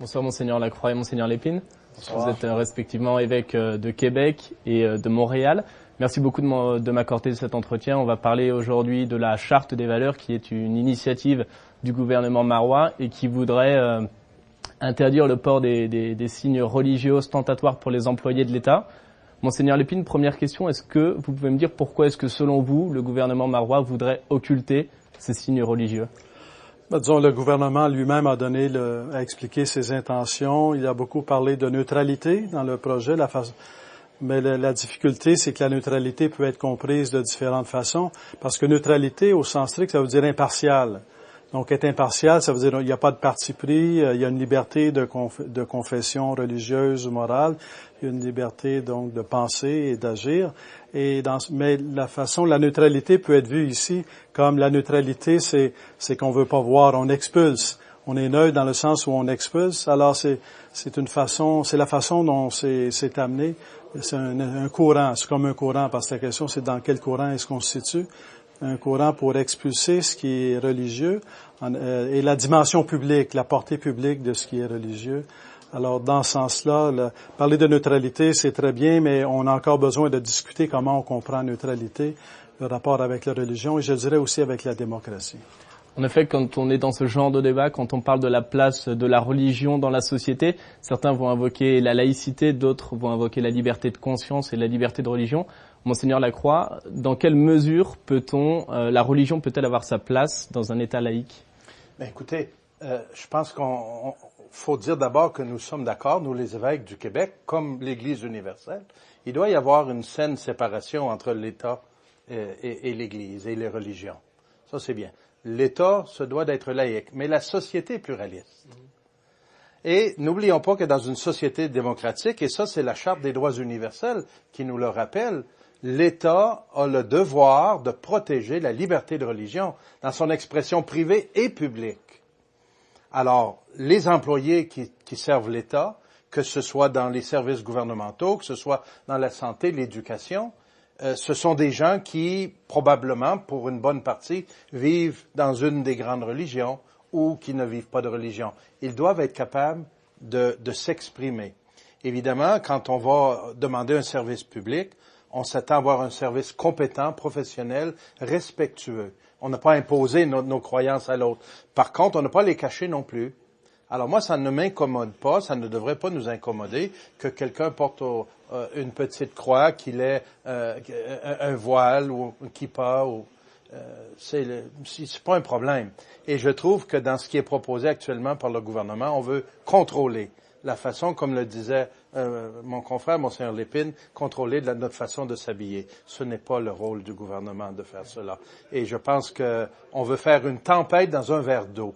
Bonsoir Monseigneur Lacroix et Monseigneur Lépine. Bonsoir. Vous êtes respectivement évêque de Québec et de Montréal. Merci beaucoup de m'accorder cet entretien. On va parler aujourd'hui de la Charte des valeurs qui est une initiative du gouvernement marois et qui voudrait interdire le port des signes religieux ostentatoires pour les employés de l'État. Monseigneur Lépine, première question, est-ce que vous pouvez me dire pourquoi est-ce que selon vous, le gouvernement marois voudrait occulter ces signes religieux? Disons, le gouvernement lui-même a expliqué ses intentions. Il a beaucoup parlé de neutralité dans le projet. Mais la difficulté, c'est que la neutralité peut être comprise de différentes façons. Parce que neutralité, au sens strict, ça veut dire impartial. Donc, être impartial, ça veut dire qu'il n'y a pas de parti pris, il y a une liberté de confession religieuse ou morale, il y a une liberté, donc, de penser et d'agir. Mais la neutralité peut être vue ici comme la neutralité, c'est qu'on veut pas voir, on expulse. On est neutre dans le sens où on expulse. Alors, c'est la façon dont c'est amené. C'est un courant, c'est comme un courant, parce que la question, c'est dans quel courant est-ce qu'on se situe. Un courant pour expulser ce qui est religieux et la dimension publique, la portée publique de ce qui est religieux. Alors, dans ce sens-là, parler de neutralité, c'est très bien, mais on a encore besoin de discuter comment on comprend neutralité, le rapport avec la religion et je dirais aussi avec la démocratie. En effet, quand on est dans ce genre de débat, quand on parle de la place de la religion dans la société, certains vont invoquer la laïcité, d'autres vont invoquer la liberté de conscience et la liberté de religion. Monseigneur Lacroix, dans quelle mesure la religion peut-elle avoir sa place dans un État laïque? Écoutez, je pense qu'on faut dire d'abord que nous sommes d'accord, nous les évêques du Québec, comme l'Église universelle, il doit y avoir une saine séparation entre l'État et l'Église et les religions. Ça, c'est bien. L'État se doit d'être laïque, mais la société est pluraliste. Et n'oublions pas que dans une société démocratique, et ça, c'est la Charte des droits universels qui nous le rappelle, l'État a le devoir de protéger la liberté de religion dans son expression privée et publique. Alors, les employés qui servent l'État, que ce soit dans les services gouvernementaux, que ce soit dans la santé, l'éducation, ce sont des gens qui, probablement, pour une bonne partie, vivent dans une des grandes religions ou qui ne vivent pas de religion. Ils doivent être capables de s'exprimer. Évidemment, quand on va demander un service public, on s'attend à avoir un service compétent, professionnel, respectueux. On n'a pas imposé nos croyances à l'autre. Par contre, on n'a pas à les cacher non plus. Alors moi, ça ne m'incommode pas, ça ne devrait pas nous incommoder que quelqu'un porte une petite croix, qu'il ait un voile ou un kippa. C'est pas un problème. Et je trouve que dans ce qui est proposé actuellement par le gouvernement, on veut contrôler la façon, comme le disait mon confrère, Monseigneur Lépine, contrôler notre façon de s'habiller. Ce n'est pas le rôle du gouvernement de faire cela. Et je pense qu'on veut faire une tempête dans un verre d'eau.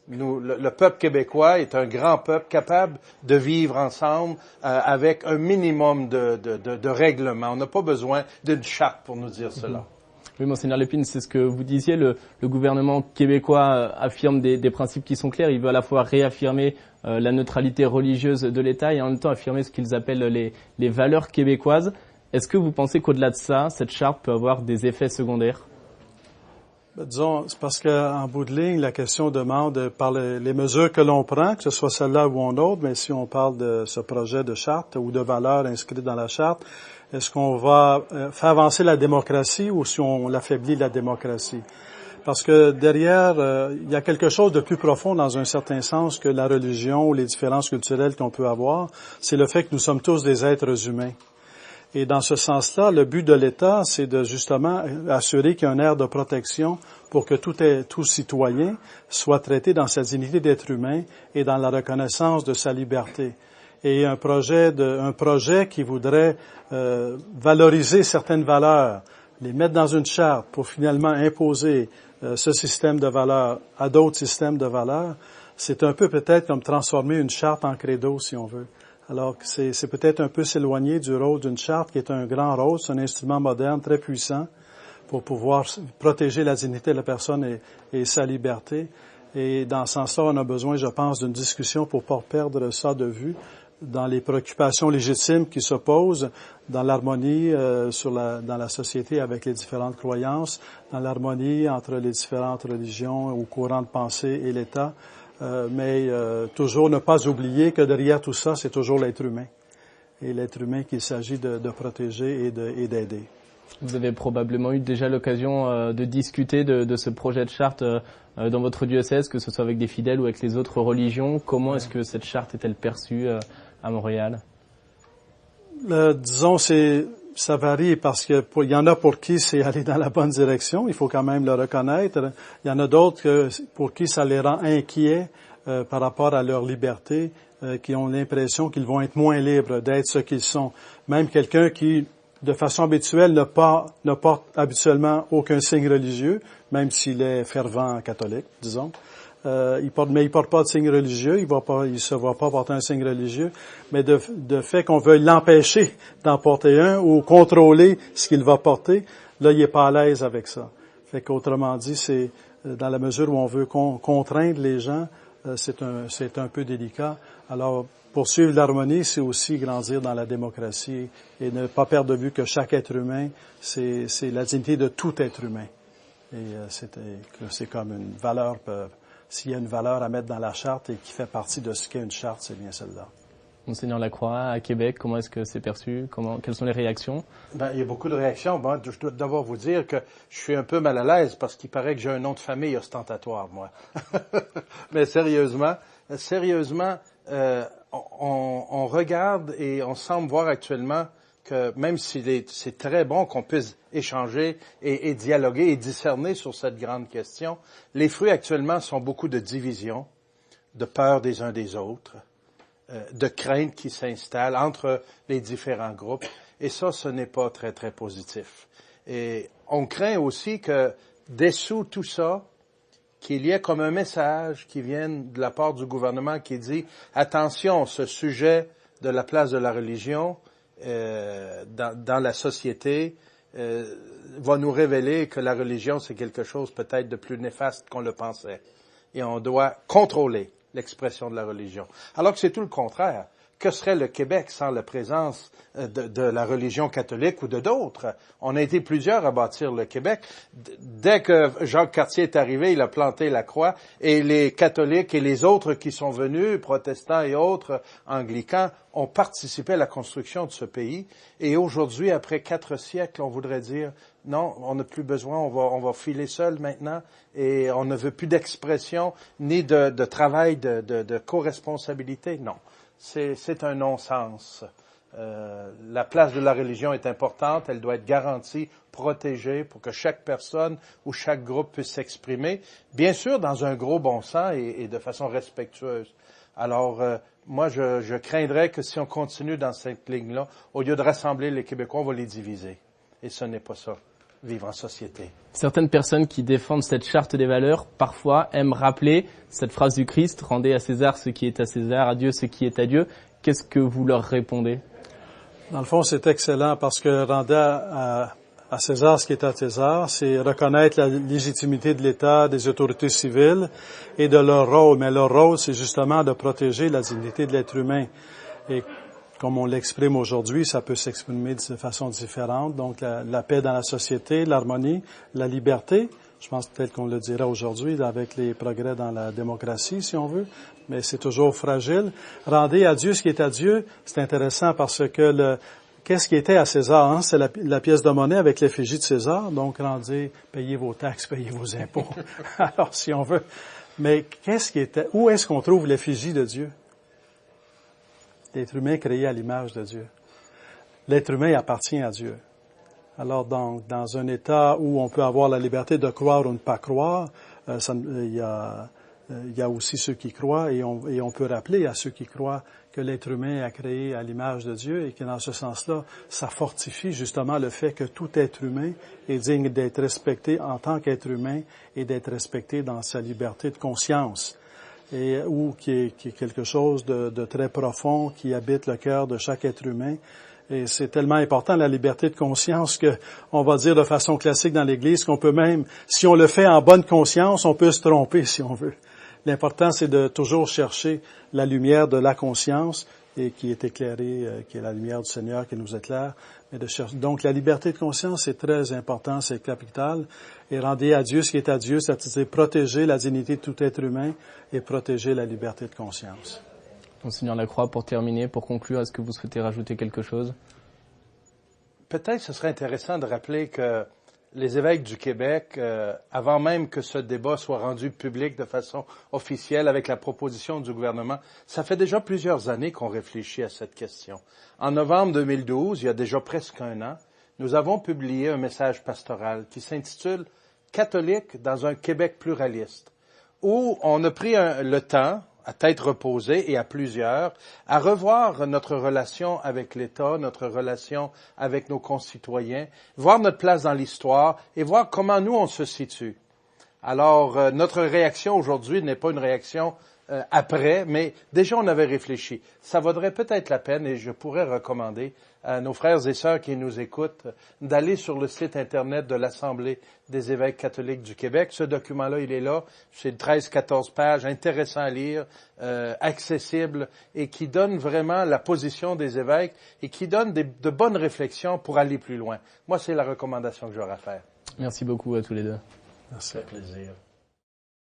Nous, le peuple québécois est un grand peuple capable de vivre ensemble avec un minimum de règlements. On n'a pas besoin d'une charte pour nous dire cela. Oui, Monseigneur Lépine, c'est ce que vous disiez. Le gouvernement québécois affirme des principes qui sont clairs. Il veut à la fois réaffirmer la neutralité religieuse de l'État et en même temps affirmer ce qu'ils appellent les valeurs québécoises. Est-ce que vous pensez qu'au-delà de ça, cette charte peut avoir des effets secondaires? Disons, c'est parce qu'en bout de ligne, la question demande par les mesures que l'on prend, que ce soit celle-là ou une autre, mais si on parle de ce projet de charte ou de valeurs inscrites dans la charte, est-ce qu'on va faire avancer la démocratie ou si on affaiblit la démocratie? Parce que derrière, il y a quelque chose de plus profond dans un certain sens que la religion ou les différences culturelles qu'on peut avoir. C'est le fait que nous sommes tous des êtres humains. Et dans ce sens-là, le but de l'État, c'est de justement assurer qu'il y a un air de protection pour que tout citoyen soit traité dans sa dignité d'être humain et dans la reconnaissance de sa liberté. Et un projet qui voudrait valoriser certaines valeurs, les mettre dans une charte pour finalement imposer ce système de valeurs à d'autres systèmes de valeurs, c'est un peu peut-être comme transformer une charte en credo, si on veut. Alors, c'est peut-être un peu s'éloigner du rôle d'une charte qui est un grand rôle, c'est un instrument moderne très puissant pour pouvoir protéger la dignité de la personne et sa liberté. Et dans ce sens-là, on a besoin, je pense, d'une discussion pour pas perdre ça de vue dans les préoccupations légitimes qui se posent, dans l'harmonie dans la société avec les différentes croyances, dans l'harmonie entre les différentes religions ou courants de pensée et l'État. mais toujours ne pas oublier que derrière tout ça, c'est toujours l'être humain. Et l'être humain qu'il s'agit de protéger et d'aider. Vous avez probablement eu déjà l'occasion de discuter de ce projet de charte dans votre diocèse, que ce soit avec des fidèles ou avec les autres religions. Comment est-ce que cette charte est-elle perçue à Montréal? Disons, ça varie parce que il y en a pour qui c'est aller dans la bonne direction, il faut quand même le reconnaître. Il y en a d'autres pour qui ça les rend inquiets par rapport à leur liberté, qui ont l'impression qu'ils vont être moins libres d'être ce qu'ils sont. Même quelqu'un qui, de façon habituelle, ne porte habituellement aucun signe religieux, même s'il est fervent catholique, disons. Il porte pas de signe religieux, il se voit pas porter un signe religieux, mais de fait qu'on veuille l'empêcher d'en porter un ou contrôler ce qu'il va porter, là, il est pas à l'aise avec ça. Fait qu'autrement dit, c'est dans la mesure où on veut contraindre les gens, c'est un peu délicat. Alors, poursuivre l'harmonie, c'est aussi grandir dans la démocratie et ne pas perdre de vue que chaque être humain, c'est la dignité de tout être humain. Et c'est comme une valeur. S'il y a une valeur à mettre dans la charte et qui fait partie de ce qu'est une charte, c'est bien celle-là. Monseigneur Lacroix, à Québec, comment est-ce que c'est perçu? Quelles sont les réactions? Il y a beaucoup de réactions. Bon, je dois d'abord vous dire que je suis un peu mal à l'aise parce qu'il paraît que j'ai un nom de famille ostentatoire, moi. Mais sérieusement, on regarde et on semble voir actuellement que même si c'est très bon qu'on puisse échanger et dialoguer et discerner sur cette grande question, les fruits actuellement sont beaucoup de division, de peur des uns des autres, de crainte qui s'installe entre les différents groupes. Et ça, ce n'est pas très, très positif. Et on craint aussi que, dessous tout ça, qu'il y ait comme un message qui vienne de la part du gouvernement qui dit « Attention, ce sujet de la place de la religion dans la société va nous révéler que la religion, c'est quelque chose peut-être de plus néfaste qu'on le pensait. Et on doit contrôler l'expression de la religion. » Alors que c'est tout le contraire. Que serait le Québec sans la présence de la religion catholique ou de d'autres? On a été plusieurs à bâtir le Québec. Dès que Jacques Cartier est arrivé, il a planté la croix et les catholiques et les autres qui sont venus, protestants et autres, anglicans, ont participé à la construction de ce pays. Et aujourd'hui, après 4 siècles, on voudrait dire, non, on n'a plus besoin, on va filer seul maintenant et on ne veut plus d'expression ni de travail de co-responsabilité. Non. C'est un non-sens. La place de la religion est importante, elle doit être garantie, protégée pour que chaque personne ou chaque groupe puisse s'exprimer, bien sûr dans un gros bon sens et de façon respectueuse. Alors, moi, je craindrais que si on continue dans cette ligne-là, au lieu de rassembler les Québécois, on va les diviser. Et ce n'est pas ça, vivre en société. Certaines personnes qui défendent cette charte des valeurs, parfois, aiment rappeler cette phrase du Christ, « Rendez à César ce qui est à César, à Dieu ce qui est à Dieu ». Qu'est-ce que vous leur répondez? Dans le fond, c'est excellent parce que rendez à César ce qui est à César, c'est reconnaître la légitimité de l'État, des autorités civiles et de leur rôle. Mais leur rôle, c'est justement de protéger la dignité de l'être humain. Et comme on l'exprime aujourd'hui, ça peut s'exprimer de façon différente. Donc, la paix dans la société, l'harmonie, la liberté. Je pense peut-être qu'on le dira aujourd'hui avec les progrès dans la démocratie, si on veut, mais c'est toujours fragile. Rendez à Dieu ce qui est à Dieu, c'est intéressant parce que qu'est-ce qui était à César? Hein? C'est la pièce de monnaie avec l'effigie de César. Donc, rendez, payez vos taxes, payez vos impôts. Alors, si on veut. Mais où est-ce qu'on trouve l'effigie de Dieu? L'être humain est créé à l'image de Dieu. L'être humain appartient à Dieu. Alors, dans un état où on peut avoir la liberté de croire ou ne pas croire, il y a aussi ceux qui croient et on peut rappeler à ceux qui croient que l'être humain est créé à l'image de Dieu et que dans ce sens-là, ça fortifie justement le fait que tout être humain est digne d'être respecté en tant qu'être humain et d'être respecté dans sa liberté de conscience. Ou qui est quelque chose de très profond qui habite le cœur de chaque être humain. Et c'est tellement important, la liberté de conscience, que on va dire de façon classique dans l'Église qu'on peut même, si on le fait en bonne conscience, on peut se tromper si on veut. L'important, c'est de toujours chercher la lumière de la conscience et qui est éclairé, qui est la lumière du Seigneur qui nous éclaire. Donc, la liberté de conscience, c'est très important, c'est capital. Et rendez à Dieu ce qui est à Dieu, c'est-à-dire protéger la dignité de tout être humain et protéger la liberté de conscience. Monseigneur Lacroix, pour terminer, pour conclure, est-ce que vous souhaitez rajouter quelque chose? Peut-être ce serait intéressant de rappeler que les évêques du Québec, avant même que ce débat soit rendu public de façon officielle avec la proposition du gouvernement, ça fait déjà plusieurs années qu'on réfléchit à cette question. En novembre 2012, il y a déjà presque un an, nous avons publié un message pastoral qui s'intitule « Catholique dans un Québec pluraliste », où on a pris le temps, à tête reposée et à plusieurs, à revoir notre relation avec l'État, notre relation avec nos concitoyens, voir notre place dans l'histoire et voir comment nous on se situe. Alors, notre réaction aujourd'hui n'est pas une réaction après, mais déjà on avait réfléchi. Ça vaudrait peut-être la peine, et je pourrais recommander à nos frères et sœurs qui nous écoutent d'aller sur le site Internet de l'Assemblée des évêques catholiques du Québec. Ce document-là, il est là. C'est 13-14 pages, intéressant à lire, accessible, et qui donne vraiment la position des évêques et qui donne de bonnes réflexions pour aller plus loin. Moi, c'est la recommandation que j'aurais à faire. Merci beaucoup à tous les deux. Merci. Ça fait plaisir.